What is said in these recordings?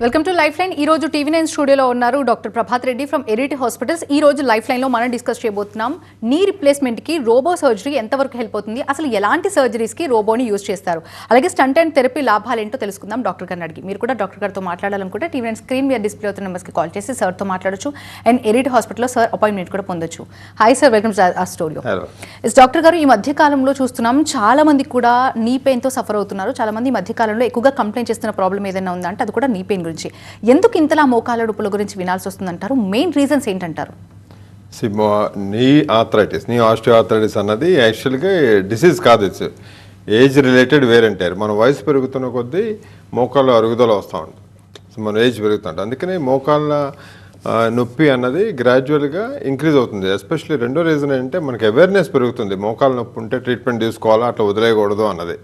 Welcome to life line. ఈ రోజు TV nine స్టూడియోలో ఉన్నారు doctor Prabhat Reddy from Arete hospitals. ఈ రోజు లైఫ్ లైన్లో మనం డిస్కస్ చేయబోతున్నాం నీ రిప్లేస్మెంట్కి రోబో సర్జరీ ఎంతవరకు హెల్ప్ అవుతుంది, అసలు ఎలాంటి సర్జరీస్కి రోబోని యూజ్ చేస్తారు, అలాగే స్టంట్ అండ్ థెరపీ లాభాలు ఏంటో తెలుసుకుందాం డాక్టర్ గారిని అడిగి. మీరు కూడా డాక్టర్ గారితో మాట్లాడాలనుకుంటే టీవీ9 స్క్రీన్ మీద డిస్ప్లే అవుతున్న నెంబర్స్కి కాల్ చేసి సార్తో మాట్లాడచ్చు అండ్ ఎరిటీ హాస్పిటల్లో సార్ అపాయింట్మెంట్ కూడా పొందొచ్చు. హాయ్ సార్, వెల్కమ్ టు ఆ స్టూడియో. డాక్టర్ గారు, ఈ మధ్య కాలంలో చూస్తున్నాం చాలా మంది కూడా నీ పెయిన్తో సఫర్ అవుతున్నారు. చాలా మంది ఈ మధ్య కాలంలో ఎక్కువగా కంప్లైంట్ చేస్తున్న ప్రాబ్లం ఏదైనా ఉందంటే అది కూడా నీ పెయిన్ గురించి. ఎందుకు ఇంతలా మోకాళ్ళ నొప్పుల గురించి వినాల్సి వస్తుందంటారు? మెయిన్ రీజన్స్ ఏంటంటారు? నీ ఆర్థరైటిస్, నీ ఆస్టియోఆర్థరైటిస్ అన్నది యాక్చువల్గా డిసీజ్ కాదు, ఇట్స్ ఏజ్ రిలేటెడ్ వేర్ అంటారు. మన వయసు పెరుగుతున్న కొద్దీ మోకాళ్ళ అరుగుదల వస్తూ ఉంటుంది, మన ఏజ్ పెరుగుతుంటుంది. అందుకని మోకాళ్ళ నొప్పి అన్నది గ్రాడ్యువల్గా ఇంక్రీజ్ అవుతుంది. ఎస్పెషల్లీ రెండో రీజన్ ఏంటంటే మనకి అవేర్నెస్ పెరుగుతుంది. మోకాళ్ళ నొప్పి ఉంటే ట్రీట్మెంట్ తీసుకోవాలా, అట్లా వదిలేయకూడదు అన్నది.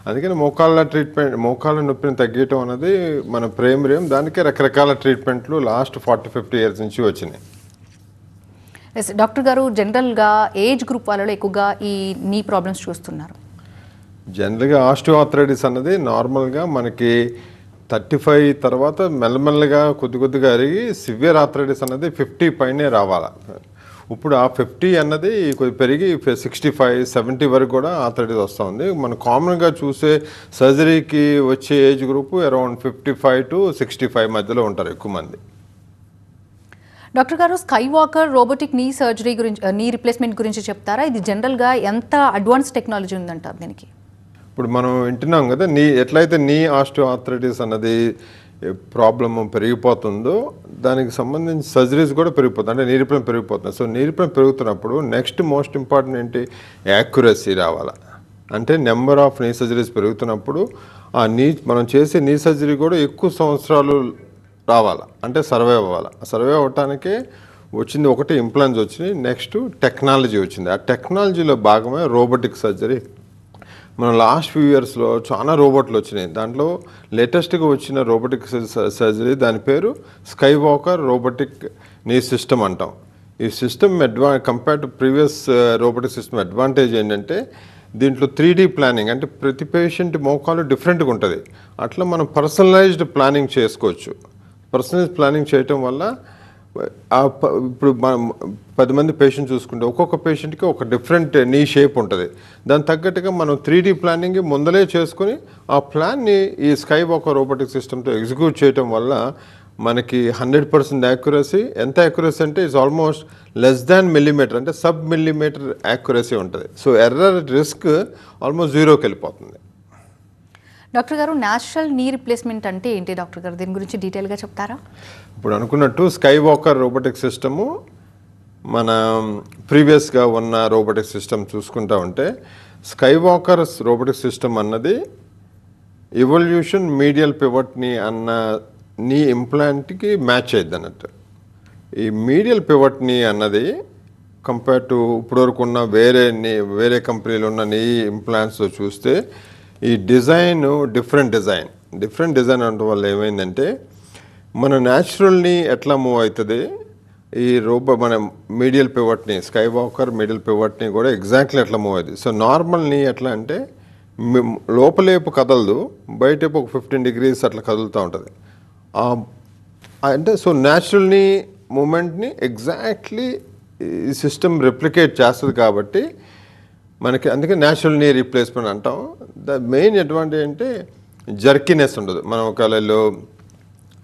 అందుకని మోకాళ్ళ నొప్పిని తగ్గించడం అన్నది మన ప్రైమరీ. దానికే రకరకాల ట్రీట్మెంట్లు లాస్ట్ 40-50 ఇయర్స్ నుంచి వచ్చినాయి. డాక్టర్ గారు, జనరల్గా ఏజ్ గ్రూప్ వాళ్ళలో ఎక్కువగా ఈ నీ ప్రాబ్లమ్స్ చూస్తున్నారు. జనరల్గా ఆస్టియోఆర్థరైటిస్ అన్నది నార్మల్గా మనకి 35 తర్వాత మెల్లమెల్లగా కొద్దిగా అరిగి సివియర్ ఆర్థరైటిస్ అన్నది 50 పైనే రావాలి. ఇప్పుడు ఆ 50 అన్నది కొద్ది పెరిగి 65-70 వరకు కూడా ఆర్థరైటిస్ వస్తూ ఉంది. మనం కామన్గా చూసే సర్జరీకి వచ్చే ఏజ్ గ్రూప్ అరౌండ్ 55 to 65 మధ్యలో ఉంటారు ఎక్కువ మంది. డాక్టర్ గారు, స్కై వాకర్ రోబోటిక్ నీ సర్జరీ గురించి, నీ రిప్లేస్మెంట్ గురించి చెప్తారా? ఇది జనరల్గా ఎంత అడ్వాన్స్ టెక్నాలజీ ఉందంటారు దీనికి? ఇప్పుడు మనం వింటున్నాం కదా, ఎట్లయితే నీ ఆస్టియోఆర్థరైటిస్ అన్నది ప్రాబ్లమ్ పెరిగిపోతుందో దానికి సంబంధించి సర్జరీస్ కూడా పెరిగిపోతుంది, అంటే నీ రిప్లేస్మెంట్ పెరిగిపోతుంది. సో నీ రిప్లేస్మెంట్ పెరుగుతున్నప్పుడు నెక్స్ట్ మోస్ట్ ఇంపార్టెంట్ ఏంటి, యాక్యురసీ రావాలి. అంటే నెంబర్ ఆఫ్ నీ సర్జరీస్ పెరుగుతున్నప్పుడు మనం చేసే నీ సర్జరీ కూడా ఎక్కువ సంవత్సరాలు రావాలి, అంటే సర్వైవ్ అవ్వాలి. సర్వైవ్ అవ్వటానికే వచ్చింది ఒకటి ఇంప్లాంట్స్ వచ్చినాయి, నెక్స్ట్ టెక్నాలజీ వచ్చింది. ఆ టెక్నాలజీలో భాగమే రోబోటిక్ సర్జరీ. మన లాస్ట్ ఫ్యూ ఇయర్స్లో చాలా రోబోట్లు వచ్చినాయి. దాంట్లో లేటెస్ట్గా వచ్చిన రోబోటిక్ సర్జరీ దాని పేరు స్కై వాకర్ రోబోటిక్ నీ సిస్టమ్ అంటాం. ఈ system compare to previous robotic system advantage ఏంటంటే దీంట్లో 3D ప్లానింగ్, అంటే ప్రతి పేషెంట్ మోకాలు డిఫరెంట్గా ఉంటుంది. అట్లా మనం పర్సనలైజ్డ్ ప్లానింగ్ చేసుకోవచ్చు. పర్సనలైజ్ ప్లానింగ్ చేయటం వల్ల ఇప్పుడు మనం 10 మంది పేషెంట్ చూసుకుంటే ఒక్కొక్క పేషెంట్కి ఒక డిఫరెంట్ నీ షేప్ ఉంటుంది. దాని తగ్గట్టుగా మనం 3D ప్లానింగ్ ముందలే చేసుకుని ఆ ప్లాన్ని ఈ స్కై వాకర్ రోబోటిక్ సిస్టమ్తో ఎగ్జిక్యూట్ చేయటం వల్ల మనకి 100% యాక్యురసీ. ఎంత యాక్యురసీ అంటే it's almost less than millimetre, అంటే సబ్ మిల్లీమీటర్ యాక్యురసీ ఉంటుంది. సో ఎర్రర్ రిస్క్ ఆల్మోస్ట్ జీరోకి వెళ్ళిపోతుంది. డాక్టర్ గారు, న్యాచురల్ నీ రిప్లేస్మెంట్ అంటే ఏంటి డాక్టర్ గారు? దీని గురించి డీటెయిల్గా చెప్తారా? ఇప్పుడు అనుకున్నట్టు స్కై వాకర్ రోబోటిక్ సిస్టము మన ప్రీవియస్గా ఉన్న రోబోటిక్ సిస్టమ్ చూసుకుంటా ఉంటే స్కై వాకర్ రోబోటిక్ సిస్టమ్ అన్నది ఎవల్యూషన్ మీడియల్ పివట్ని అన్న నీ ఇంప్లాంట్కి మ్యాచ్ అయ్యిద్ది అన్నట్టు. ఈ మీడియల్ పివట్ని అన్నది కంపేర్ టు ఇప్పటివరకు ఉన్న వేరే కంపెనీలు ఉన్న నీ ఇంప్లాంట్స్తో చూస్తే ఈ డిఫరెంట్ డిజైన్ అనడం వల్ల ఏమైందంటే మన న్యాచురల్ని ఎట్లా మూవ్ అవుతుంది, ఈ మన మీడియల్ పివట్ని స్కై వాకర్ మీడియల్ పివట్ని కూడా ఎగ్జాక్ట్లీ ఎట్లా మూవ్ అవుతుంది. సో నార్మల్ని ఎట్లా అంటే లోపలేపు కదలదు, బయటేపు ఒక 15 degrees అట్లా కదులుతూ ఉంటుంది. అంటే సో న్యాచురల్ని మూమెంట్ని ఎగ్జాక్ట్లీ ఈ సిస్టమ్ రెప్లికేట్ చేస్తుంది కాబట్టి మనకి అందుకే న్యాచురల్ నీ రీప్లేస్మెంట్ అంటాం. ద మెయిన్ అడ్వాంటేజ్ అంటే జర్కినెస్ ఉండదు. మనం ఒకవేళ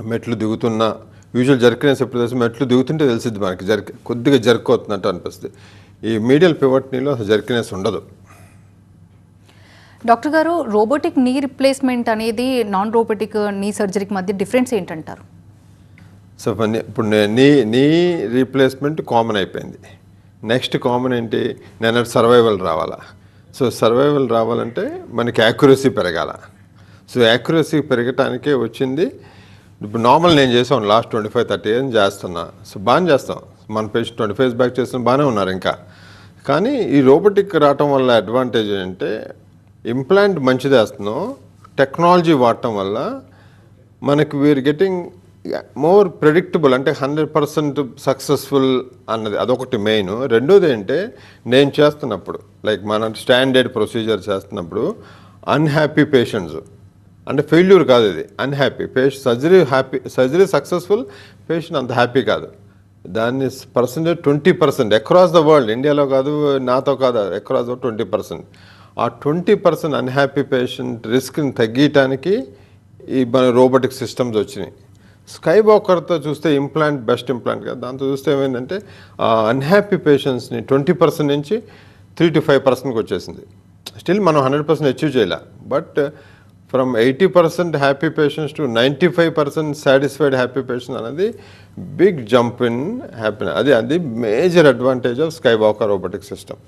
మెట్లు దిగుతున్నా యూజువల్ జర్కినెస్ ఎప్పుడు తెలుసు, మెట్లు దిగుతుంటే తెలిసిద్ది మనకి కొద్దిగా జర్క్ అవుతున్నట్టు అనిపిస్తుంది. ఈ మీడియల్ పివట్నీలో అసలు జర్కినెస్ ఉండదు. డాక్టర్ గారు, రోబోటిక్ నీ రిప్లేస్మెంట్ అనేది నాన్ రోబోటిక్ నీ సర్జరీకి మధ్య డిఫరెన్స్ ఏంటంటారు? సో ఇప్పుడు నీ రీప్లేస్మెంట్ కామన్ అయిపోయింది. నెక్స్ట్ కామన్ ఏంటి, నేను సర్వైవల్ రావాలా. సో సర్వైవల్ రావాలంటే మనకి యాక్యురసీ పెరగాల. సో యాక్యురసీ పెరగటానికే వచ్చింది. ఇప్పుడు నార్మల్ నేను చేసాను లాస్ట్ 25-30 years చేస్తున్నా. సో బాగానే చేస్తాం. మన పేషెంట్ 25 years బ్యాక్ చేస్తున్నా బాగానే ఉన్నారు ఇంకా. కానీ ఈ రోబోటిక్ రావటం వల్ల అడ్వాంటేజ్ ఏంటంటే ఇంప్లాంట్ మంచిది వేస్తున్నాం, టెక్నాలజీ వాడటం వల్ల మనకి వీఆర్ గెటింగ్ మోర్ ప్రెడిక్టబుల్, అంటే 100% సక్సెస్ఫుల్ అన్నది అదొకటి మెయిన్. రెండోది ఏంటంటే నేను చేస్తున్నప్పుడు లైక్ మన స్టాండర్డ్ ప్రొసీజర్ చేస్తున్నప్పుడు అన్హ్యాపీ పేషెంట్స్ అంటే ఫెయిల్యూర్ కాదు, ఇది unhappy patient. Surgery successful, patient అంత హ్యాపీ కాదు. దాన్ని పర్సెంటేజ్ 20% అక్రాస్ ద వరల్డ్, ఇండియాలో కాదు, నాతో కాదు, అక్రాస్ ద 20%. ఆ 20% అన్హ్యాపీ పేషెంట్ రిస్క్ని తగ్గించడానికి ఈ మన రోబోటిక్ సిస్టమ్స్ వచ్చినాయి. స్కై వాకర్తో చూస్తే ఇంప్లాంట్ బెస్ట్ ఇంప్లాంట్ కదా, దాంతో చూస్తే ఏమైందంటే ఆ అన్హ్యాపీ పేషెంట్స్ని 20% నుంచి 3 to 5%కి వచ్చేసింది. స్టిల్ మనం 100% అచీవ్ చేయాల, but from 80% happy patients to 95% satisfied happy patients అనేది బిగ్ జంప్ ఇన్ హ్యాపీనెస్. అది major advantage of sky walker robotic system.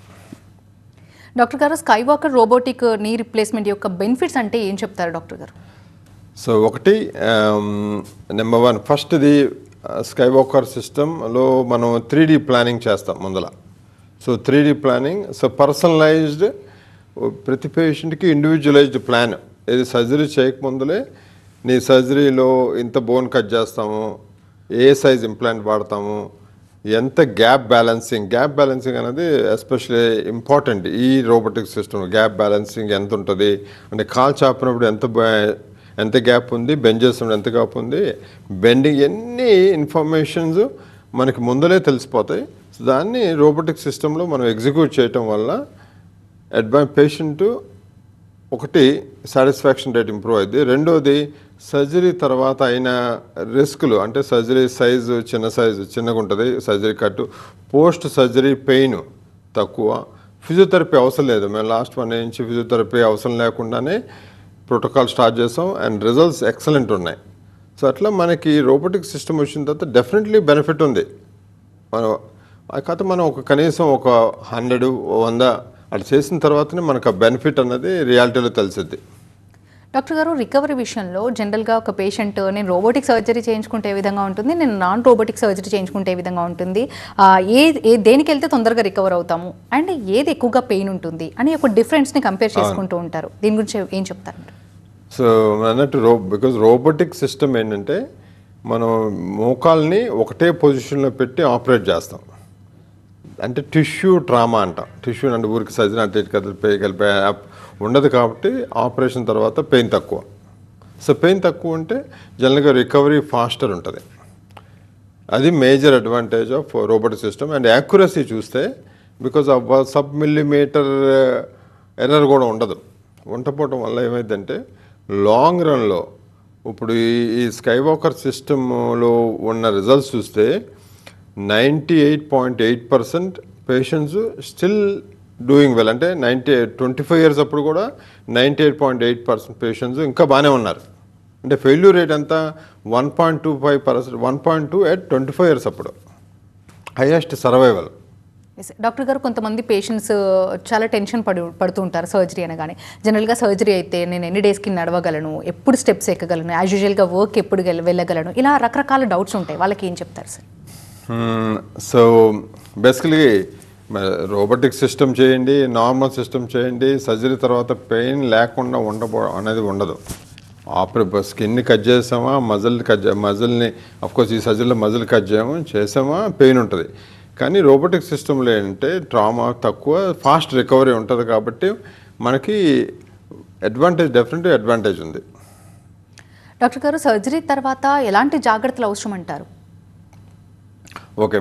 Doctor గారు, sky walker robotic knee replacement యొక్క బెనిఫిట్స్ అంటే ఏం చెప్తారు డాక్టర్ గారు? సో ఒకటి, నెంబర్ 1 ఫస్ట్ది స్కై వాకర్ సిస్టంలో మనం 3D ప్లానింగ్ చేస్తాం ముందల. So 3D planning, so personalised, ప్రతి పేషెంట్కి ఇండివిజువలైజ్డ్ ప్లాన్. ఇది సర్జరీ చేయకముందులే నీ సర్జరీలో ఇంత బోన్ కట్ చేస్తాము, ఏ సైజ్ ఇంప్లాంట్ వాడతాము, ఎంత గ్యాప్ బ్యాలెన్సింగ్ అనేది ఎస్పెషల్లీ ఇంపార్టెంట్ ఈ రోబోటిక్ సిస్టమ్. గ్యాప్ బ్యాలెన్సింగ్ ఎంత ఉంటుంది అంటే, కాల్ చాపినప్పుడు ఎంత గ్యాప్ ఉంది, బెండ్ చేసినప్పుడు ఎంత గ్యాప్ ఉంది, బెండింగ్, ఎన్ని ఇన్ఫర్మేషన్స్ మనకి ముందలే తెలిసిపోతాయి. దాన్ని రోబోటిక్ సిస్టంలో మనం ఎగ్జిక్యూట్ చేయటం వల్ల పేషెంట్ ఒకటి సాటిస్ఫాక్షన్ రేట్ ఇంప్రూవ్ అయింది. రెండోది, సర్జరీ తర్వాత అయిన రిస్కులు, అంటే సర్జరీ సైజు చిన్నగా ఉంటుంది, సర్జరీ కట్టు, పోస్ట్ సర్జరీ పెయిన్ తక్కువ, ఫిజియోథెరపీ అవసరం లేదు. మేము లాస్ట్ 1 year నుంచి ఫిజియోథెరపీ అవసరం లేకుండానే ప్రోటోకాల్ స్టార్ట్ చేసాం, అండ్ రిజల్ట్స్ ఎక్సలెంట్ ఉన్నాయి. సో అట్లా మనకి రోబోటిక్ సిస్టమ్ వచ్చిన తర్వాత డెఫినెట్లీ బెనిఫిట్ ఉంది. మనం ఒక కనీసం ఒక 100 అట్లా చేసిన తర్వాతనే మనకు ఆ బెనిఫిట్ అన్నది రియాలిటీలో తెలిసిద్ది. డాక్టర్ గారు, రికవరీ విషయంలో జనరల్గా ఒక పేషెంట్ నేను రోబోటిక్ సర్జరీ చేయించుకుంటే ఏ విధంగా ఉంటుంది, నేను నాన్ రోబోటిక్ సర్జరీ చేయించుకుంటే ఏ విధంగా ఉంటుంది, దేనికి వెళ్తే తొందరగా రికవర్ అవుతాము, అండ్ ఏది ఎక్కువగా పెయిన్ ఉంటుంది అని ఒక డిఫరెన్స్ని కంపేర్ చేసుకుంటూ ఉంటారు. దీని గురించి ఏం చెప్తారు? సో అన్నట్టు బికాజ్ రోబోటిక్ సిస్టమ్ ఏంటంటే, మనం మోకాల్ని ఒకటే పొజిషన్లో పెట్టి ఆపరేట్ చేస్తాం. అంటే టిష్యూ ట్రామా అంటాం. టిష్యూ అంటే ఊరికి సర్జరీ అంటే కలిపి ఉండదు, కాబట్టి ఆపరేషన్ తర్వాత పెయిన్ తక్కువ. సో పెయిన్ తక్కువ ఉంటే జనరల్గా రికవరీ ఫాస్టర్ ఉంటుంది. అది major advantage of robotic system. And accuracy చూస్తే, బికాజ్ ఆఫ్ సబ్-మిల్లీమీటర్ ఎర్రర్ కూడా ఉండకపోవడం వల్ల ఏమైందంటే, లాంగ్ రన్లో ఇప్పుడు ఈ స్కై వాకర్ సిస్టంలో ఉన్న రిజల్ట్స్ చూస్తే 98.8% పేషెంట్స్ స్టిల్ డూయింగ్ వెల్. అంటే 25 years అప్పుడు కూడా 98.8% పేషెంట్స్ ఇంకా బాగానే ఉన్నారు. అంటే ఫెయిల్యూర్ రేట్ అంతా 1.25%, 1.2 at 25 years అప్పుడు, హైయెస్ట్ సర్వైవల్. డాక్టర్ గారు, కొంతమంది పేషెంట్స్ చాలా టెన్షన్ పడుతూ ఉంటారు సర్జరీ అనగానే. జనరల్గా సర్జరీ అయితే నేను ఎన్ని డేస్కి నడవగలను, ఎప్పుడు స్టెప్స్ ఎక్కగలను, యాజ్ యూజువల్గా వర్క్ ఎప్పుడు వెళ్ళగలను, ఇలా రకరకాల డౌట్స్ ఉంటాయి. వాళ్ళకి ఏం చెప్తారు sir? So basically robotic system చేయండి, నార్మల్ సిస్టమ్ చేయండి, సర్జరీ తర్వాత పెయిన్ లేకుండా అనేది ఉండదు. స్కిన్ని కట్ చేసామా, మజిల్ని అఫ్కోర్స్ ఈ సర్జరీలో మజిల్ కట్ చేసామా పెయిన్ ఉంటుంది. కానీ రోబోటిక్ సిస్టంలో ఏంటంటే ట్రామా తక్కువ, ఫాస్ట్ రికవరీ ఉంటుంది. కాబట్టి మనకి డెఫినెట్లీ అడ్వాంటేజ్ ఉంది. డాక్టర్ గారు, సర్జరీ తర్వాత ఎలాంటి జాగ్రత్తలు అవసరం అంటారు? ఓకే,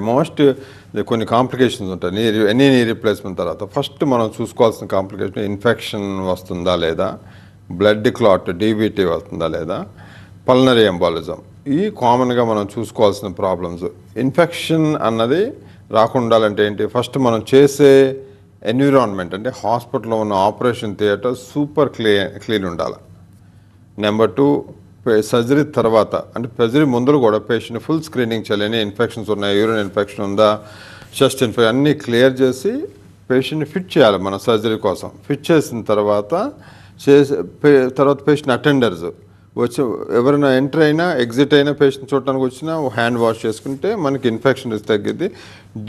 కొన్ని కాంప్లికేషన్స్ ఉంటాయి ఎనీ నీ రీప్లేస్మెంట్ తర్వాత. ఫస్ట్ మనం చూసుకోవాల్సిన కాంప్లికేషన్, ఇన్ఫెక్షన్ వస్తుందా లేదా, బ్లడ్ క్లాట్ డీబీటీ వస్తుందా లేదా, పల్నరీ ఎంబాలిజం. ఈ కామన్గా మనం చూసుకోవాల్సిన ప్రాబ్లమ్స్. ఇన్ఫెక్షన్ అన్నది రాకుండా అంటే ఏంటి, ఫస్ట్ మనం చేసే ఎన్విరాన్మెంట్, అంటే హాస్పిటల్లో ఉన్న ఆపరేషన్ థియేటర్ సూపర్ క్లీన్ ఉండాలి. నెంబర్ 2, సర్జరీ తర్వాత అంటే సర్జరీ ముందు కూడా పేషెంట్ ఫుల్ స్క్రీనింగ్ చేయాలి. ఎన్ని ఇన్ఫెక్షన్స్ ఉన్నాయి, యూరిన్ ఇన్ఫెక్షన్ ఉందా, చెస్ట్ ఇన్ఫెక్షన్, అన్నీ క్లియర్ చేసి పేషెంట్ని ఫిట్ చేయాలి మన సర్జరీ కోసం. ఫిట్ చేసిన తర్వాత పేషెంట్ అటెండర్స్ వచ్చి ఎవరైనా ఎంటర్ అయినా ఎగ్జిట్ అయినా పేషెంట్ చూడటానికి వచ్చినా హ్యాండ్ వాష్ చేసుకుంటే మనకి ఇన్ఫెక్షన్ రిస్క్ తగ్గిద్ది.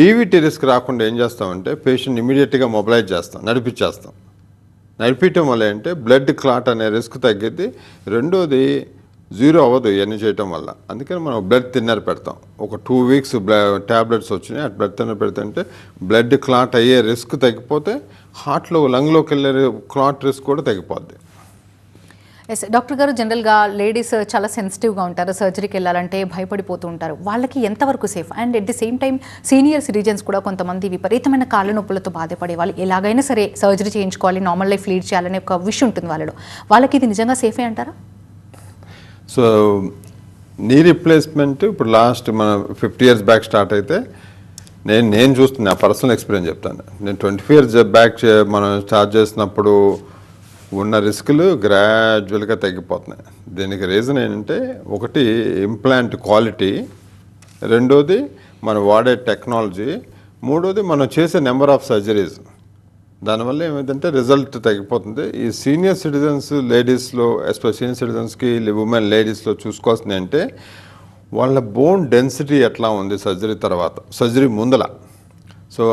డీవీటీ రిస్క్ రాకుండా ఏం చేస్తామంటే పేషెంట్ ఇమీడియట్గా మొబిలైజ్ చేస్తాం, నడిపించడం వల్ల ఏంటంటే బ్లడ్ క్లాట్ అనే రిస్క్ తగ్గిద్ది. రెండోది జీరో అవ్వదు ఇవన్నీ చేయటం వల్ల. అందుకని మనం బ్లడ్ థిన్నర్ పెడతాం. ఒక 2 weeks ట్యాబ్లెట్స్ వచ్చినాయి, ఆ బ్లడ్ థిన్నర్ పెడితే బ్లడ్ క్లాట్ అయ్యే రిస్క్ తగ్గిపోతే హార్ట్లో లంగ్లోకి వెళ్ళే క్లాట్ రిస్క్ కూడా తగ్గిపోద్ది. ఎస్ డాక్టర్ గారు, జనరల్గా లేడీస్ చాలా సెన్సిటివ్గా ఉంటారు, సర్జరీకి వెళ్ళాలంటే భయపడిపోతూ ఉంటారు. వాళ్ళకి ఎంతవరకు safe? And at the same time senior citizens కూడా కొంతమంది విపరీతమైన కాళ్ళ నొప్పులతో బాధపడే వాళ్ళు ఎలాగైనా సరే సర్జరీ చేయించుకోవాలి, నార్మల్ లైఫ్ లీడ్ చేయాలనే ఒక విష్ ఉంటుంది వాళ్ళకి ఇది నిజంగా సేఫే అంటారా? సో నీ రీప్లేస్మెంట్ ఇప్పుడు లాస్ట్ మన 50 years బ్యాక్ స్టార్ట్ అయితే నేను చూస్తున్నా, పర్సనల్ ఎక్స్పీరియన్స్ చెప్తాను. నేను 25 years బ్యాక్ మనం స్టార్ట్ చేసినప్పుడు ఉన్న రిస్కులు గ్రాడ్యువల్గా తగ్గిపోతున్నాయి. దీనికి రీజన్ ఏంటంటే, ఒకటి ఇంప్లాంట్ క్వాలిటీ, రెండోది మనం వాడే టెక్నాలజీ, మూడోది మనం చేసే నెంబర్ ఆఫ్ సర్జరీస్. దానివల్ల ఏమైందంటే రిజల్ట్ తగ్గిపోతుంది. ఈ సీనియర్ సిటిజన్స్ లేడీస్లో, ఎస్పెషల్ సీనియర్ సిటిజన్స్కి ఉమెన్ లేడీస్లో చూసుకోవాల్సింది అంటే వాళ్ళ బోన్ డెన్సిటీ ఎట్లా ఉంది సర్జరీ తర్వాత, సర్జరీ ముందల. సో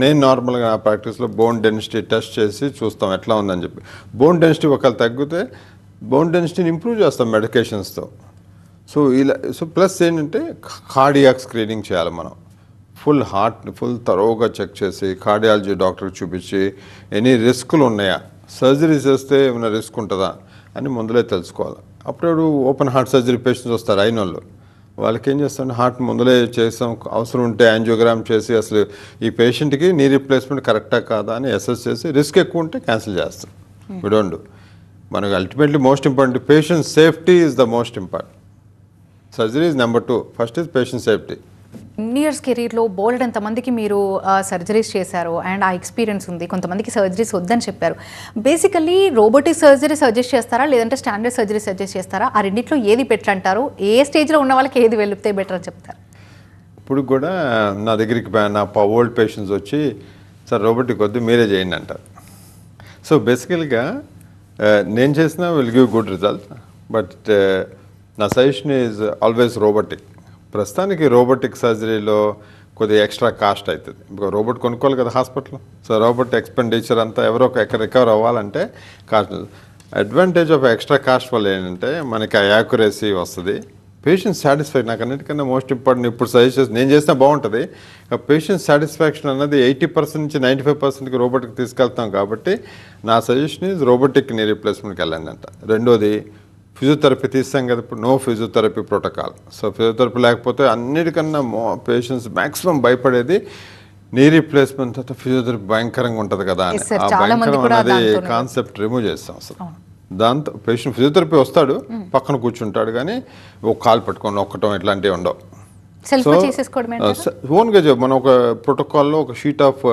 నేను నార్మల్గా నా ప్రాక్టీస్లో బోన్ డెన్సిటీ టెస్ట్ చేసి చూస్తాం ఎట్లా ఉందని చెప్పి. బోన్ డెన్సిటీ ఒకవేళ తగ్గితే బోన్ డెన్సిటీని ఇంప్రూవ్ చేస్తాం మెడికేషన్స్తో. సో ప్లస్ ఏంటంటే కార్డియాక్ స్క్రీనింగ్ చేయాలి మనం. ఫుల్ హార్ట్ని ఫుల్ తరోగా చెక్ చేసి కార్డియాలజీ డాక్టర్కి చూపించి ఎనీ రిస్కులు ఉన్నాయా, సర్జరీ చేస్తే ఏమైనా రిస్క్ ఉంటుందా అని ముందులే తెలుసుకోవాలి. అప్పుడు ఓపెన్ హార్ట్ సర్జరీ పేషెంట్స్ వస్తారు అయిన వాళ్ళకి ఏం చేస్తాం, హార్ట్ ముందులే చేస్తాం, అవసరం ఉంటే యాంజియోగ్రామ్ చేసి అసలు ఈ పేషెంట్కి నీ రీప్లేస్మెంట్ కరెక్టా కాదా అని అసెస్ చేసి రిస్క్ ఎక్కువ ఉంటే క్యాన్సిల్ చేస్తాం. We don't do. మనకు ultimately most important patient safety is the most important. Surgery is number 2, first is patient safety. ఇన్ని ఇయర్స్ కెరీర్లో బోల్డ్ ఎంతమందికి మీరు సర్జరీస్ చేశారు అండ్ ఆ ఎక్స్పీరియన్స్ ఉంది, కొంతమందికి సర్జరీస్ వద్దని చెప్పారు. బేసికల్లీ రోబోటిక్ సర్జరీ సజెస్ట్ చేస్తారా లేదంటే స్టాండర్డ్ సర్జరీ సజెస్ట్ చేస్తారా? ఆ రెండిట్లో ఏది బెటర్ అంటారు? ఏ స్టేజ్లో ఉన్న వాళ్ళకి ఏది వెళ్తే బెటర్ అని చెప్తారు? ఇప్పుడు కూడా నా దగ్గరికి నా ఓల్డ్ పేషెంట్స్ వచ్చి సార్ రోబోటిక్ వద్దు మీరే చేయండి అంటారు. సో బేసికల్గా నేను చేసిన will give good result, but నా సజెషన్ ఈజ్ ఆల్వేస్ రోబోటిక్. ప్రస్తుతానికి రోబోటిక్ సర్జరీలో కొద్దిగా ఎక్స్ట్రా కాస్ట్ అవుతుంది. ఇంకా రోబోట్ కొనుక్కోవాలి కదా హాస్పిటల్. సో రోబోట్ ఎక్స్పెండిచర్ అంతా ఎవరో ఎక్కడ రికవర్ అవ్వాలంటే cost. Advantage of extra cost వల్ల ఏంటంటే మనకి ఆ యాక్యురసీ వస్తుంది, పేషెంట్ సాటిస్ఫై. నాకు అన్నిటికన్నా మోస్ట్ ఇంపార్టెంట్ ఇప్పుడు సజెస్ట్ చేసి నేను చేసినా బాగుంటుంది. పేషెంట్ సాటిస్ఫాక్షన్ అన్నది 80% నుంచి 95%కి రోబోట్కి తీసుకెళ్తాం. కాబట్టి నా సజెషన్ ఈజ్ రోబోటిక్ నీ రీప్లేస్మెంట్కి వెళ్ళండి అంట. రెండోది ఫిజియోథెరపీ తీస్తాం కదా ఇప్పుడు, no physiotherapy protocol. So physiotherapy లేకపోతే అన్నిటికన్నా పేషెంట్స్ మ్యాక్సిమం భయపడేది నీ రీప్లేస్మెంట్ తర్వాత ఫిజియోథెరపీ భయంకరంగా ఉంటుంది కదా అని. ఆ భయంకరం అనేది కాన్సెప్ట్ రిమూవ్ చేస్తాం అసలు. దాంతో పేషెంట్ ఫిజియోథెరపీ వస్తాడు, పక్కన కూర్చుంటాడు, కానీ ఒక కాలు పట్టుకొని నొక్కటం ఇట్లాంటివి ఉండవు. ఓన్గా మనం ఒక ప్రోటోకాల్లో ఒక షీట్ ఆఫ్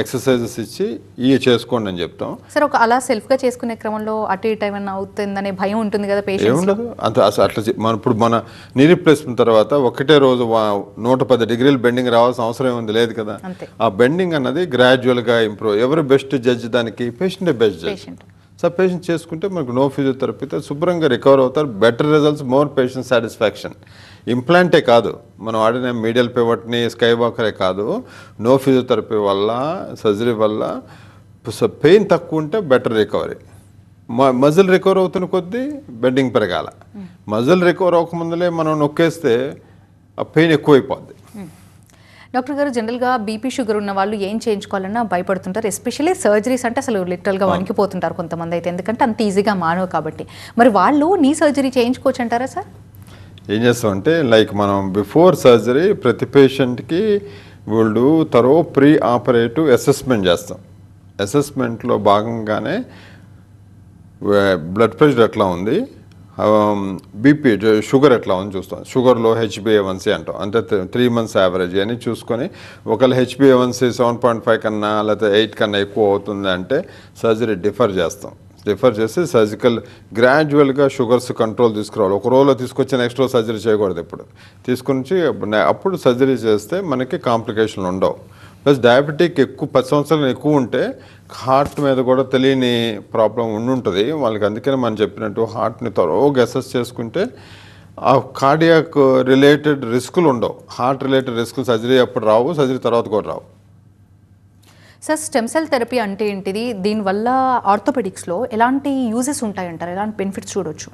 ఎక్సర్సైజెస్ ఇచ్చి ఇవి చేసుకోండి అని చెప్తాం. సార్ ఒక అలా సెల్ఫ్గా చేసుకునే క్రమంలో అటు ఇటు ఏమైనా అవుతుందనే భయం ఉంటుంది కదా పేషెంట్? ఏముండదు అంత అసలు అట్లా. ఇప్పుడు మన నీ రీప్లేస్మెంట్ తర్వాత ఒకటే రోజు 110 degrees బెండింగ్ రావాల్సిన అవసరం ఏముంది, లేదు కదా. ఆ బెండింగ్ అన్నది గ్రాడ్యువల్గా ఇంప్రూవ్. ఎవరు బెస్ట్ జడ్జ్ దానికి? పేషెంటే బెస్ట్ జడ్జ్. సో పేషెంట్ చేసుకుంటే మనకు నో ఫిజియోథెరపీతో శుభ్రంగా రికవర్ అవుతారు. Better results, more patient satisfaction. ఇంప్లాంటే కాదు, మనం ఆడిన మీడియల్ పివట్ని, స్కై వాకరే కాదు, నో ఫిజియోథెరపీ వల్ల, సర్జరీ వల్ల పెయిన్ తక్కువ ఉంటే బెటర్ రికవరీ. మజిల్ రికవర్ అవుతున్న కొద్దీ బెండింగ్ పెరగాల. మజిల్ రికవర్ అవ్వకముందులే మనం నొక్కేస్తే ఆ పెయిన్ ఎక్కువైపోద్ది. డాక్టర్ గారు, జనరల్గా బీపీ షుగర్ ఉన్న వాళ్ళు ఏం చేయించుకోవాలన్నా భయపడుతుంటారు. ఎస్పెషల్లీ సర్జరీస్ అంటే అసలు లిటరల్గా వణికిపోతుంటారు కొంతమంది అయితే, ఎందుకంటే అంత ఈజీగా మానవు కాబట్టి. మరి వాళ్ళు నీ సర్జరీ చేయించుకోవచ్చు అంటారా సార్? ఏం చేస్తామంటే లైక్ మనం బిఫోర్ సర్జరీ ప్రతి పేషెంట్కి వీళ్ళు ప్రీ ఆపరేటివ్ అసెస్మెంట్ చేస్తాం. అసెస్మెంట్లో భాగంగానే బ్లడ్ ప్రెషర్ ఎట్లా ఉంది, బీపీ షుగర్ ఎట్లా ఉంది చూస్తాం. షుగర్లో HbA1c అంటాం, అంటే 3 months యావరేజ్ అని చూసుకొని ఒకవేళ HbA1c 7.5 కన్నా లేకపోతే 8 కన్నా ఎక్కువ అవుతుంది అంటే సర్జరీ డిఫర్ చేస్తాం. డిఫర్ చేసి సర్జికల్ గ్రాడ్యువల్గా షుగర్స్ కంట్రోల్ తీసుకురావాలి. ఒక రోజులో తీసుకొచ్చి నెక్స్ట్ రోజు సర్జరీ చేయకూడదు. ఇప్పుడు తీసుకొచ్చి అప్పుడు సర్జరీ చేస్తే మనకి కాంప్లికేషన్లు ఉండవు. ప్లస్ డయాబెటిక్ ఎక్కువ 10 సంవత్సరాలు ఎక్కువ ఉంటే హార్ట్ మీద కూడా తెలియని ప్రాబ్లం ఉండుంటుంది వాళ్ళకి. అందుకని మనం చెప్పినట్టు హార్ట్ని త్వరగా అసెస్ చేసుకుంటే ఆ కార్డియాక్ రిలేటెడ్ రిస్కులు ఉండవు. హార్ట్ రిలేటెడ్ రిస్కులు సర్జరీ అప్పుడు రావు, సర్జరీ తర్వాత కూడా రావు. సార్ స్టెమ్ సెల్ థెరపీ అంటే ఏంటిది? దీనివల్ల ఆర్థోపెడిక్స్లో ఎలాంటి యూజెస్ ఉంటాయంటారు, ఎలాంటి బెనిఫిట్స్ చూడొచ్చు?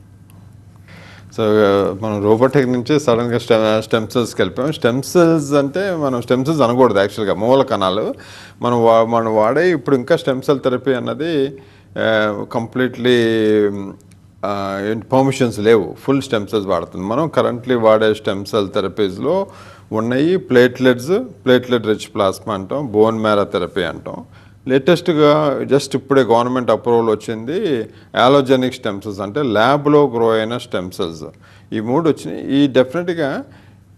సో మనం రోబోటిక్ నుంచి సడన్గా స్టెమ్ సెల్స్కి వెళ్ళిపోయాం. స్టెమ్ సెల్స్ అంటే మనం స్టెమ్ సెల్స్ అనకూడదు యాక్చువల్గా, మూల కణాలు. మనం వాడే ఇప్పుడు ఇంకా స్టెమ్ సెల్ థెరపీ అన్నది కంప్లీట్లీ పర్మిషన్స్ లేవు, ఫుల్ స్టెమ్ సెల్స్ వాడుతుంది. మనం కరెంట్లీ వాడే స్టెమ్ సెల్ థెరపీస్లో ఉన్నాయి ప్లేట్లెట్ రిచ్ ప్లాస్మా అంటాం, బోన్ మ్యారో థెరపీ అంటాం. లేటెస్ట్గా జస్ట్ ఇప్పుడే గవర్నమెంట్ అప్రూవల్ వచ్చింది యాలోజెనిక్ స్టెమ్ సెల్స్, అంటే ల్యాబ్లో గ్రో అయిన స్టెమ్ సెల్స్. ఈ 3 వచ్చినాయి. ఈ డెఫినెట్గా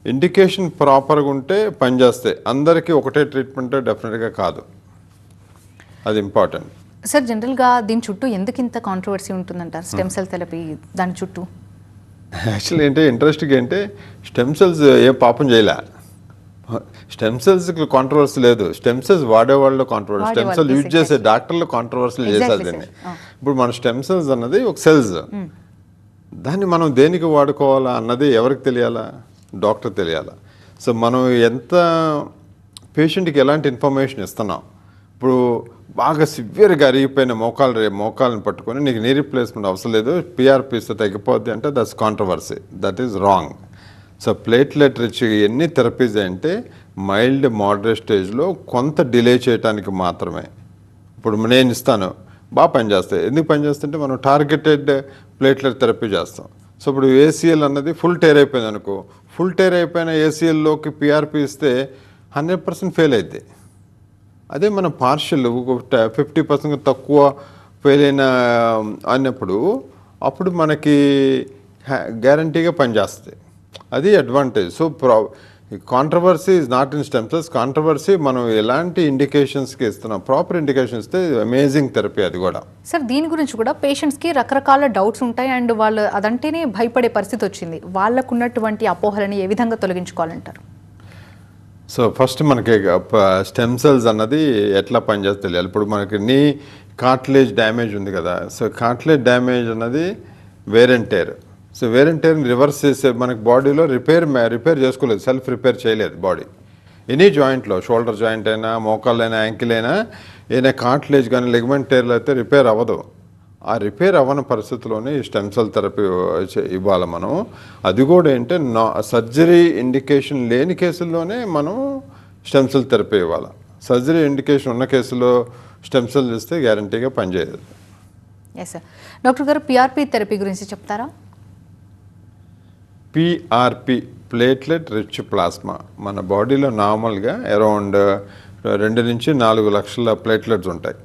ఇండికేషన్ ప్రాపర్గా ఉంటే పనిచేస్తాయి. అందరికీ ఒకటే ట్రీట్మెంట్ డెఫినెట్గా కాదు, అది ఇంపార్టెంట్. సార్ జనరల్గా దీని చుట్టూ ఎందుకు ఇంత కాంట్రవర్సీ ఉంటుందంటారు, స్టెమ్ సెల్ థెరపీ దాని చుట్టూ? యాక్చువల్లీ ఏంటంటే ఇంట్రెస్టింగ్ ఏంటంటే స్టెమ్ సెల్స్ ఏం పాపం చేయలే. స్టెమ్ సెల్స్కి కాంట్రవర్సీ లేదు, స్టెమ్ సెల్స్ వాడేవాళ్ళు కాంట్రవర్సీ, స్టెమ్ సెల్ యూజ్ చేసే డాక్టర్లు కాంట్రవర్సీలు చేసేది దీన్ని. ఇప్పుడు మన స్టెమ్ సెల్స్ అన్నది ఒక సెల్స్, దాన్ని మనం దేనికి వాడుకోవాలా అన్నది ఎవరికి తెలియాలా? డాక్టర్ తెలియాలా. సో మనం ఎంత పేషెంట్కి ఎలాంటి ఇన్ఫర్మేషన్ ఇస్తున్నాం. ఇప్పుడు బాగా సివియర్గా అరిగిపోయిన మోకాలను పట్టుకొని నీకు నీ రీప్లేస్మెంట్ అవసరం లేదు, పిఆర్పిస్తే తగ్గిపోద్ది అంటే that's controversy, that is wrong. So platelet rich ఎన్ని థెరపీస్ అంటే మైల్డ్ మోడరేట్ స్టేజ్లో కొంత డిలే చేయడానికి మాత్రమే. ఇప్పుడు నేను ఇస్తాను, బాగా పనిచేస్తాయి. ఎందుకు పనిచేస్తుంటే మనం టార్గెటెడ్ ప్లేట్లెట్ థెరపీ చేస్తాం. సో ఇప్పుడు ఏసీఎల్ అన్నది ఫుల్ టేర్ అయిపోయింది అనుకో, ఫుల్ టేర్ అయిపోయిన ఏసీఎల్లోకి పిఆర్పి ఇస్తే 100% ఫెయిల్ అవుతాయి. అదే మన పార్షియల్ 50% తక్కువ ఫెయిల్ అయిన అన్నప్పుడు అప్పుడు మనకి గ్యారంటీగా పనిచేస్తాయి. అది advantage. So controversy is not in stem cells. Controversy మనం ఎలాంటి ఇండికేషన్స్కి ఇస్తున్నాం, ప్రాపర్ ఇండికేషన్ ఇస్తే అమేజింగ్ థెరపీ అది కూడా. సార్ దీని గురించి కూడా పేషెంట్స్కి రకరకాల డౌట్స్ ఉంటాయి అండ్ వాళ్ళు అదంటేనే భయపడే పరిస్థితి వచ్చింది. వాళ్ళకు ఉన్నటువంటి అపోహలని ఏ విధంగా తొలగించుకోవాలంటారు? సో ఫస్ట్ మనకి స్టెమ్ సెల్స్ అన్నది ఎట్లా పనిచేస్తే తెలియాలి. ఇప్పుడు మనకి నీ కార్టిలేజ్ డ్యామేజ్ ఉంది కదా, సో కార్టిలేజ్ డ్యామేజ్ అన్నది wear and tear. So wear and టేర్ని రివర్స్ చేసే మనకి బాడీలో రిపేర్ చేసుకోలేదు, సెల్ఫ్ రిపేర్ చేయలేదు బాడీ. ఎనీ జాయింట్లో, షోల్డర్ జాయింట్ అయినా, మోకాళ్ళైనా, యాంకిల్ అయినా, ఏదైనా కార్టిలేజ్ కానీ లిగమెంట్ టేర్లు అయితే రిపేర్ అవ్వదు. ఆ రిపేర్ అవ్వని పరిస్థితిలోనే ఈ స్టెమ్ సెల్ థెరపీ ఇవ్వాలి మనం. అది కూడా ఏంటంటే సర్జరీ ఇండికేషన్ లేని కేసుల్లోనే మనం స్టెమ్ సెల్ థెరపీ ఇవ్వాలి. సర్జరీ ఇండికేషన్ ఉన్న కేసులో స్టెమ్ సెల్ ఇస్తే గ్యారంటీగా పనిచేయదు. Yes sir. Doctor garu PRP therapy గురించి చెప్తారా? పిఆర్పి ప్లేట్లెట్ రిచ్ ప్లాస్మా మన బాడీలో నార్మల్గా అరౌండ్ 2 నుంచి 4 లక్షల ప్లేట్లెట్స్ ఉంటాయి.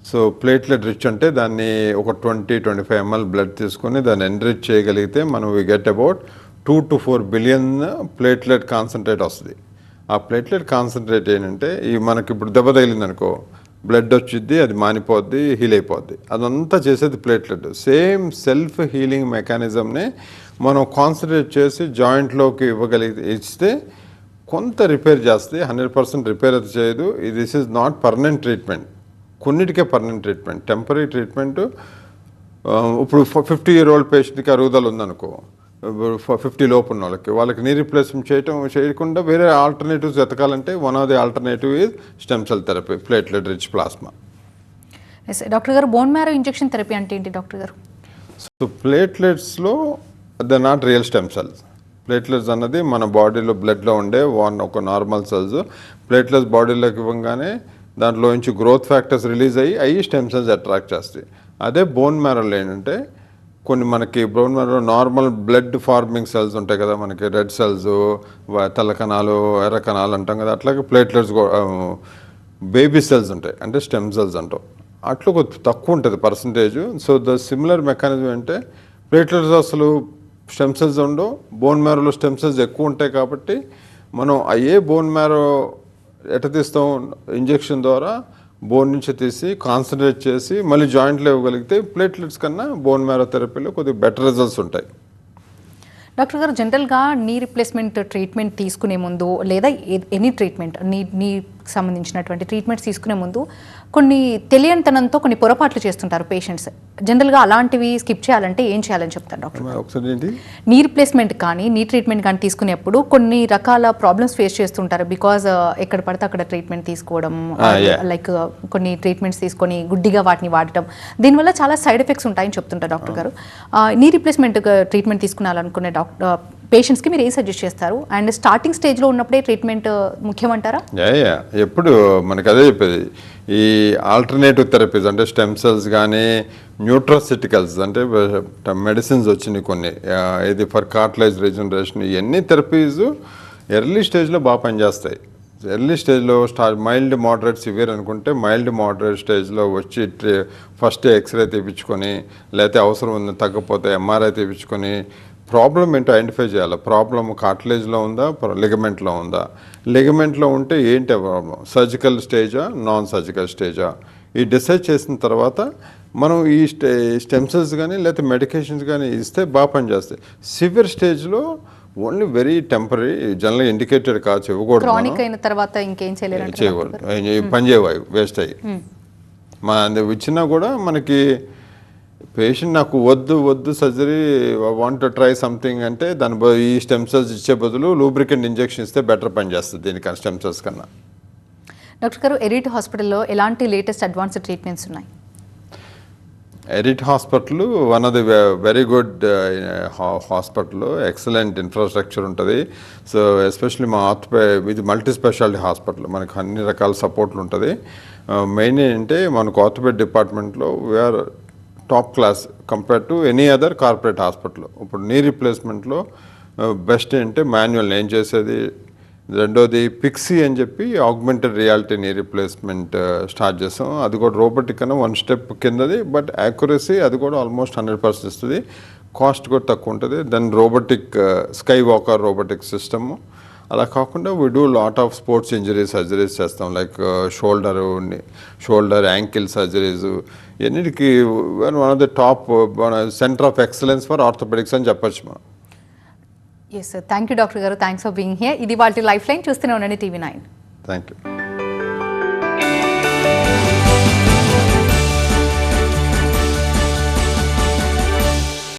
సో ప్లేట్లెట్ రిచ్ అంటే దాన్ని ఒక 20-25 ml బ్లడ్ తీసుకొని దాన్ని ఎన్రిచ్ చేయగలిగితే మనం we get about 2 to 4 billion platelet concentrate వస్తుంది. ఆ ప్లేట్లెట్ కాన్సన్ట్రేట్ ఏంటంటే ఈ మనకి ఇప్పుడు దెబ్బ తగిలింది అనుకో, బ్లడ్ వచ్చిద్ది, అది మానిపోద్ది, హీల్ అయిపోద్ది. అదంతా చేసేది ప్లేట్లెట్. సేమ్ సెల్ఫ్ హీలింగ్ మెకానిజంని మనం కాన్సన్ట్రేట్ చేసి జాయింట్లోకి ఇస్తే కొంత రిపేర్ చేస్తుంది. 100% రిపేర్ అయితే చేయదు. This is not permanent treatment. కొన్నిటికే పర్మనెంట్ ట్రీట్మెంట్, టెంపరీ ట్రీట్మెంట్. ఇప్పుడు 50-year-old పేషెంట్కి అరుగుదల ఉందనుకో, 50 లోపు ఉన్న వాళ్ళకి నీ రీప్లేస్మెంట్ చేయకుండా వేరే ఆల్టర్నేటివ్స్ ఎతకాలంటే one of the alternative is stem cell therapy, platelet rich plasma. Yes doctor గారు, బోన్ మ్యారో ఇంజెక్షన్ థెరపీ అంటే ఏంటి డాక్టర్ గారు? సో ప్లేట్లెట్స్లో the not real stem cells. Platelets అన్నది మన బాడీలో బ్లడ్లో ఉండే ఒక నార్మల్ సెల్స్. ప్లేట్లెట్స్ బాడీలోకి ఇవ్వగానే దాంట్లో నుంచి గ్రోత్ ఫ్యాక్టర్స్ రిలీజ్ అయ్యి స్టెమ్ సెల్స్ అట్రాక్ట్ చేస్తాయి. అదే బోన్ మ్యారోలో ఏంటంటే కొన్ని మనకి బోన్ మ్యారోలో నార్మల్ బ్లడ్ ఫార్మింగ్ సెల్స్ ఉంటాయి కదా, మనకి రెడ్ సెల్స్, తెల్ల కణాలు, ఎర్ర కణాలు అంటాం కదా, అట్లాగే ప్లేట్లెట్స్ బేబీ సెల్స్ ఉంటాయి, అంటే స్టెమ్ సెల్స్ అంటాం. అట్లా కొద్ది తక్కువ ఉంటుంది percentage. So the similar mechanism అంటే ప్లేట్లెట్స్ అసలు స్టెమ్ సెల్స్ ఉండవు, బోన్ మ్యారోలో స్టెమ్ సెల్స్ ఎక్కువ ఉంటాయి. కాబట్టి మనం అయ్యే బోన్ మ్యారో ఎట తీస్తాం, ఇంజెక్షన్ ద్వారా బోన్ నుంచి తీసి కాన్సన్ట్రేట్ చేసి మళ్ళీ జాయింట్లో ఇవ్వగలిగితే ప్లేట్లెట్స్ కన్నా బోన్ మ్యారో థెరపీలో కొద్దిగా బెటర్ రిజల్ట్స్ ఉంటాయి. డాక్టర్ గారు, జనరల్గా నీ రీప్లేస్మెంట్ ట్రీట్మెంట్ తీసుకునే ముందు లేదా ఎనీ ట్రీట్మెంట్ నీ సంబంధించినటువంటి ట్రీట్మెంట్స్ తీసుకునే ముందు కొన్ని తెలియనితనంతో కొన్ని పొరపాట్లు చేస్తుంటారు పేషెంట్స్. జనరల్గా అలాంటివి స్కిప్ చేయాలంటే ఏం చేయాలని చెప్తారు డాక్టర్? ఒకసారి ఏంటి, నీ రీప్లేస్మెంట్ కానీ నీ ట్రీట్మెంట్ కానీ తీసుకునేప్పుడు కొన్ని రకాల ప్రాబ్లమ్స్ ఫేస్ చేస్తుంటారు. బికాజ్ ఎక్కడ పడితే అక్కడ ట్రీట్మెంట్ తీసుకోవడం, లైక్ కొన్ని ట్రీట్మెంట్స్ తీసుకొని గుడ్డిగా వాటిని వాడటం, దీనివల్ల చాలా సైడ్ ఎఫెక్ట్స్ ఉంటాయని చెప్తుంటారు డాక్టర్ గారు. నీ రీప్లేస్మెంట్ ట్రీట్మెంట్ తీసుకున్నారనుకునే పేషెంట్స్కి మీరు ఏ సజెస్ట్ చేస్తారు? అండ్ స్టార్టింగ్ స్టేజ్లో ఉన్నప్పుడే ట్రీట్మెంట్ ముఖ్యమంటారా? యా ఎప్పుడు మనకు అదే చెప్పేది, ఈ ఆల్టర్నేటివ్ థెరపీస్ అంటే స్టెమ్ సెల్స్ కానీ న్యూట్రాసిటికల్స్ అంటే మెడిసిన్స్ వచ్చినాయి కొన్ని, ఇది ఫర్ కార్టిలేజ్ రీజనరేషన్, ఇవన్నీ థెరపీస్ ఎర్లీ స్టేజ్లో బాగా పనిచేస్తాయి. ఎర్లీ స్టేజ్లో మైల్డ్ మోడరేట్ సివియర్ అనుకుంటే మైల్డ్ మోడరేట్ స్టేజ్లో వచ్చి ఫస్ట్ ఎక్స్రే తీపించుకొని, లేకపోతే అవసరం ఉంది తగ్గకపోతే ఎంఆర్ఐ తీపించుకొని ప్రాబ్లం ఏంటో ఐడెంటిఫై చేయాలి. ప్రాబ్లం కార్టిలేజ్లో ఉందా, లిగమెంట్లో ఉందా, లిగమెంట్లో ఉంటే ఏంటి ప్రాబ్లం, సర్జికల్ స్టేజా నాన్ సర్జికల్ స్టేజా, ఈ డిసైడ్ చేసిన తర్వాత మనం ఈ స్టెమ్ సెల్స్ కానీ లేకపోతే మెడికేషన్స్ కానీ ఇస్తే బాగా పనిచేస్తాయి. సివియర్ స్టేజ్లో ఓన్లీ వెరీ టెంపరీ, జనరల్గా ఇండికేటెడ్ కాదు, ఇవ్వకూడదు, క్రానిక్ అయిన తర్వాత ఇంకేం చేయకూడదు, పని చేయవు, వేస్ట్ అయ్యి ఇచ్చినా కూడా మనకి పేషెంట్ నాకు వద్దు surgery, want to try something అంటే దాని ఈ స్టెమ్ సెల్స్ ఇచ్చే బదులు లూబ్రికెంట్ ఇంజెక్షన్ ఇస్తే బెటర్ పని చేస్తుంది దీనికన్నా, స్టెమ్ సెల్స్ కన్నా. డాక్టర్ గారు, ఎరిట్ హాస్పిటల్లో ఎలాంటి లేటెస్ట్ అడ్వాన్స్డ్ ట్రీట్మెంట్స్ ఉన్నాయి? Arete hospital one of the very good hospital, excellent infrastructure ఉంటుంది. సో ఎస్పెషల్లీ మా ఇది మల్టీ స్పెషాలిటీ హాస్పిటల్, మనకు అన్ని రకాల సపోర్ట్లు ఉంటుంది. మెయిన్ ఏంటంటే మనకు ఆర్థోపెడ్ డిపార్ట్మెంట్లో we are top class compare to any other corporate hospital. ఇప్పుడు నీ రీప్లేస్మెంట్లో బెస్ట్ ఏంటంటే మాన్యువల్ నేను చేసేది, రెండోది పిక్సీ అని చెప్పి augmented reality knee replacement start చేస్తాం. అది కూడా రోబోటిక్ కన్నా 1 స్టెప్ కిందది, బట్ యాక్యురసీ అది కూడా ఆల్మోస్ట్ 100% ఇస్తుంది, కాస్ట్ కూడా తక్కువ ఉంటుంది. Then robotic sky walker robotic system. అలా కాకుండా we do lot of sports injury surgeries చేస్తాం, లైక్ షోల్డర్ యాంకిల్ సర్జరీస్, ఎన్నిటికి one of the top centre of excellence for orthopaedics అని చెప్పచ్చు మనం. Yes sir, thank you doctor గారు, thanks for being here. ఇది వాళ్ళ లైఫ్ లైన్, చూస్తూనే ఉండండి TV9. Thank you.